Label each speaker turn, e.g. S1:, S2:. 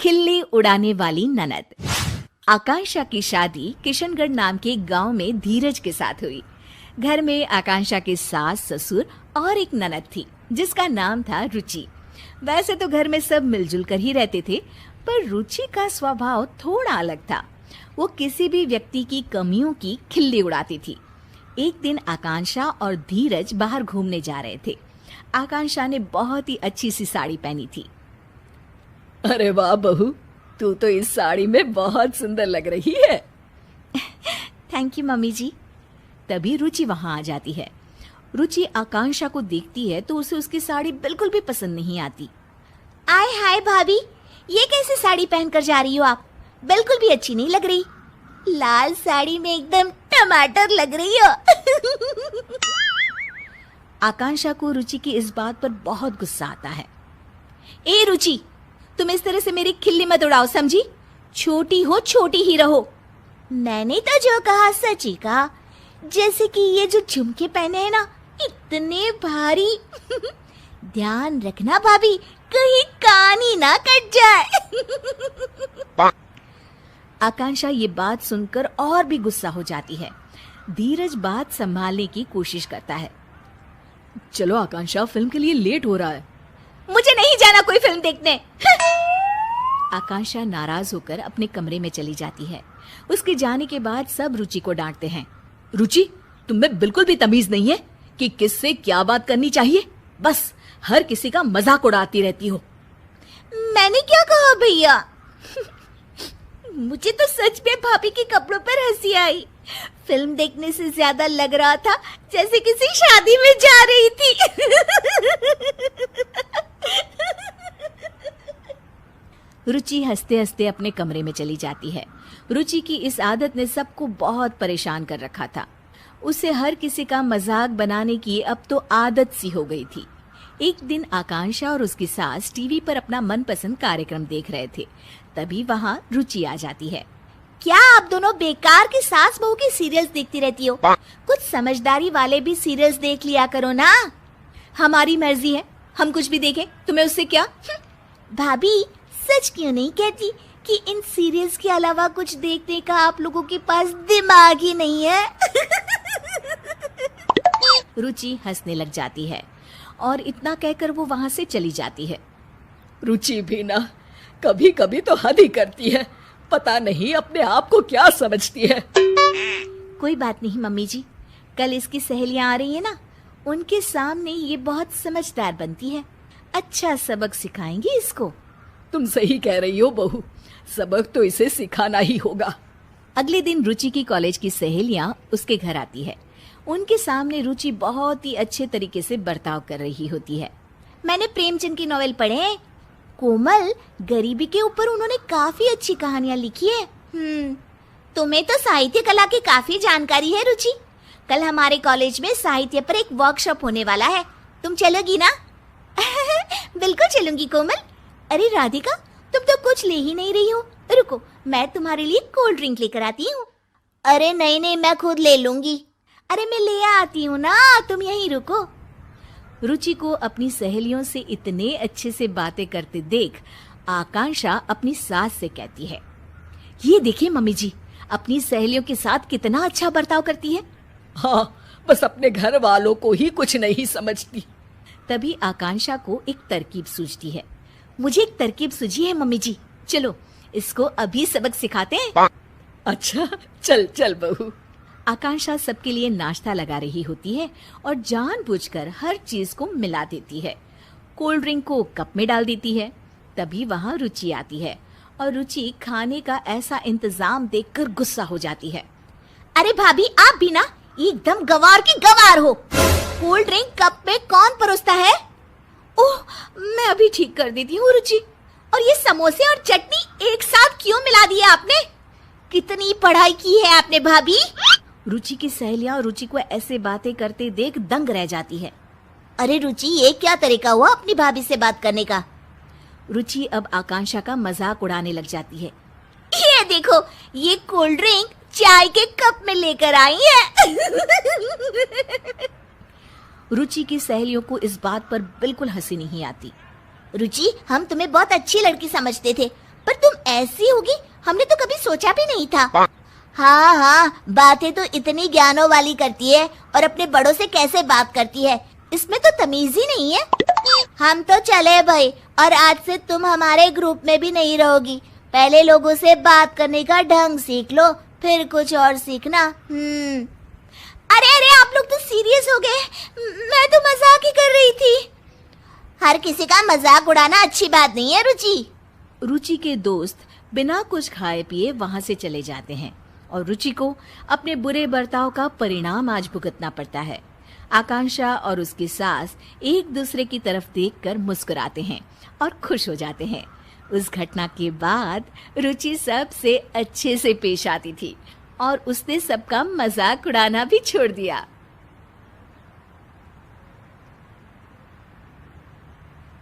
S1: खिल्ली उड़ाने वाली ननद। आकांक्षा की शादी किशनगढ़ नाम के गांव में धीरज के साथ हुई। घर में आकांक्षा के सास ससुर और एक ननद थी जिसका नाम था रुचि। वैसे तो घर में सब मिलजुल कर ही रहते थे, पर रुचि का स्वभाव थोड़ा अलग था। वो किसी भी व्यक्ति की कमियों की खिल्ली उड़ाती थी। एक दिन आकांक्षा और धीरज बाहर घूमने जा रहे थे। आकांक्षा ने बहुत ही अच्छी सी साड़ी पहनी थी।
S2: अरे वाह बहू, तू तो इस साड़ी में बहुत सुंदर लग रही है।
S1: थैंक यू मम्मी जी। तभी रुचि वहां आ जाती है। रुचि आकांक्षा को देखती है तो उसे उसकी साड़ी बिल्कुल भी पसंद नहीं आती।
S3: आय हाय भाभी, ये कैसी साड़ी पहनकर जा रही हो आप? बिल्कुल भी अच्छी नहीं लग रही। लाल साड़ी में एकदम टमाटर लग रही हो।
S1: आकांक्षा को रुचि की इस बात पर बहुत गुस्सा आता है। ए रुचि, तुम इस तरह से मेरी खिल्ली मत उड़ाओ, समझी? छोटी हो छोटी ही रहो।
S3: मैंने तो जो कहा सच ही कहा। जैसे कि ये जो झुमके पहने हैं ना, इतने भारी। ध्यान रखना भाभी, कहीं कान ही ना कट जाए।
S1: आकांक्षा ये बात सुनकर और भी गुस्सा हो जाती है। धीरज बात संभालने की कोशिश करता है।
S2: चलो आकांक्षा, फिल्म के लिए लेट हो रहा है।
S3: मुझे नहीं जाना कोई फिल्म देखने।
S1: आकांक्षा नाराज होकर अपने कमरे में चली जाती है। उसके जाने के बाद सब रुचि को डांटते हैं।
S2: रुचि, तुम्हें बिल्कुल भी तमीज नहीं है कि किससे क्या बात करनी चाहिए। बस हर किसी का मजाक उड़ाती रहती हो।
S3: मैंने क्या कहा भैया? मुझे तो सच में भाभी के कपड़ों पर हंसी आई। फिल्म देखने से ज्यादा लग रहा था जैसे किसी शादी में जा रही थी।
S1: रुचि हंसते हंसते अपने कमरे में चली जाती है। रुचि की इस आदत ने सबको बहुत परेशान कर रखा था। उसे हर किसी का मजाक बनाने की अब तो आदत सी हो गई थी। एक दिन आकांक्षा और उसकी सास टीवी पर अपना मनपसंद कार्यक्रम देख रहे थे। तभी वहाँ रुचि आ जाती है।
S3: क्या आप दोनों बेकार की सास बहू की सीरियल्स देखती रहती हो? कुछ समझदारी वाले भी सीरियल्स देख लिया करो ना।
S1: हमारी मर्जी है, हम कुछ भी देखें, तुम्हें उससे क्या?
S3: भाभी, सच क्यों नहीं कहती कि इन सीरियल्स के अलावा कुछ देखने का आप लोगों के पास दिमाग ही नहीं है?
S1: रुचि हंसने लग जाती है और इतना कहकर वो वहां से चली जाती है।
S2: रुचि भी ना कभी कभी तो हद ही करती है। पता नहीं अपने आप को क्या समझती है।
S1: कोई बात नहीं मम्मी जी, कल इसकी सहेलियां आ रही है ना, उनके सामने ये बहुत समझदार बनती है। अच्छा सबक सिखाएंगी इसको।
S2: तुम सही कह रही हो बहू, सबक तो इसे सिखाना ही होगा।
S1: अगले दिन रुचि की कॉलेज की सहेलियां उसके घर आती है। उनके सामने रुचि बहुत ही अच्छे तरीके से बर्ताव कर रही होती है।
S3: मैंने प्रेमचंद की नॉवेल पढ़े हैं। कोमल, गरीबी के ऊपर उन्होंने काफी अच्छी कहानियां लिखी है। तुम्हें तो साहित्य कला की काफी जानकारी है रुचि। कल हमारे कॉलेज में साहित्य पर एक वर्कशॉप होने वाला है, तुम चलोगी ना? बिल्कुल चलूंगी कोमल। अरे राधिका, तुम तो कुछ ले ही नहीं रही हो। रुको, मैं तुम्हारे लिए कोल्ड ड्रिंक लेकर आती हूँ। अरे नहीं, मैं खुद ले लूंगी। अरे मैं ले आती हूँ ना, तुम यहीं रुको।
S1: रुचि को अपनी सहेलियों से इतने अच्छे से बातें करते देख आकांक्षा अपनी सास से कहती है, ये देखिए मम्मी जी, अपनी सहेलियों के साथ कितना अच्छा बर्ताव करती है।
S2: हाँ, बस अपने घर वालों को ही कुछ नहीं समझती।
S1: तभी आकांक्षा को एक तरकीब सूझती है। मुझे एक तरकीब सूझी है मम्मी जी, चलो इसको अभी सबक सिखाते हैं।
S2: अच्छा, चल चल बहू।
S1: आकांक्षा सबके लिए नाश्ता लगा रही होती है और जानबूझकर हर चीज को मिला देती है। कोल्ड ड्रिंक को कप में डाल देती है। तभी वहाँ रुचि आती है और रुचि खाने का ऐसा इंतजाम देखकर गुस्सा हो जाती है।
S3: अरे भाभी, आप भी ना एकदम गवार की गवार हो। कोल्ड ड्रिंक कप में कौन परोसता है?
S1: ओह, मैं अभी ठीक कर देती हूँ रुचि।
S3: और ये समोसे और चटनी एक साथ क्यों मिला दिया आपने? कितनी पढ़ाई की है आपने भाभी?
S1: रुचि की सहेलियां रुचि को ऐसे बातें करते देख दंग रह जाती है।
S3: अरे रुचि, ये क्या तरीका हुआ अपनी भाभी से बात करने का?
S1: रुचि अब आकांक्षा का मजाक उड़ाने लग जाती है।
S3: ये देखो, ये कोल्ड ड्रिंक चाय के कप में लेकर आई है।
S1: रुचि की सहेलियों को इस बात पर बिल्कुल हंसी नहीं आती।
S3: रुचि, हम तुम्हें बहुत अच्छी लड़की समझते थे, पर तुम ऐसी होगी हमने तो कभी सोचा भी नहीं था। हाँ हाँ, बातें तो इतनी ज्ञानों वाली करती है और अपने बड़ों से कैसे बात करती है, इसमें तो तमीज ही नहीं है। हम तो चले भाई, और आज से तुम हमारे ग्रुप में भी नहीं रहोगी। पहले लोगों से बात करने का ढंग सीख लो, फिर कुछ और सीखना। अरे अरे, आप लोग तो सीरियस हो गए, मैं तो मजाक ही कर रही थी। हर किसी का मजाक उड़ाना अच्छी बात नहीं है रुचि।
S2: रुचि के दोस्त बिना कुछ खाए पिए वहां से चले जाते हैं और रुचि को अपने बुरे बर्ताव का परिणाम आज भुगतना पड़ता है। आकांक्षा और उसकी सास एक दूसरे की तरफ देखकर मुस्कुराते हैं और खुश हो जाते हैं। उस घटना के बाद रुचि सबसे अच्छे से पेश आती थी और उसने सबका मजाक उड़ाना भी छोड़ दिया।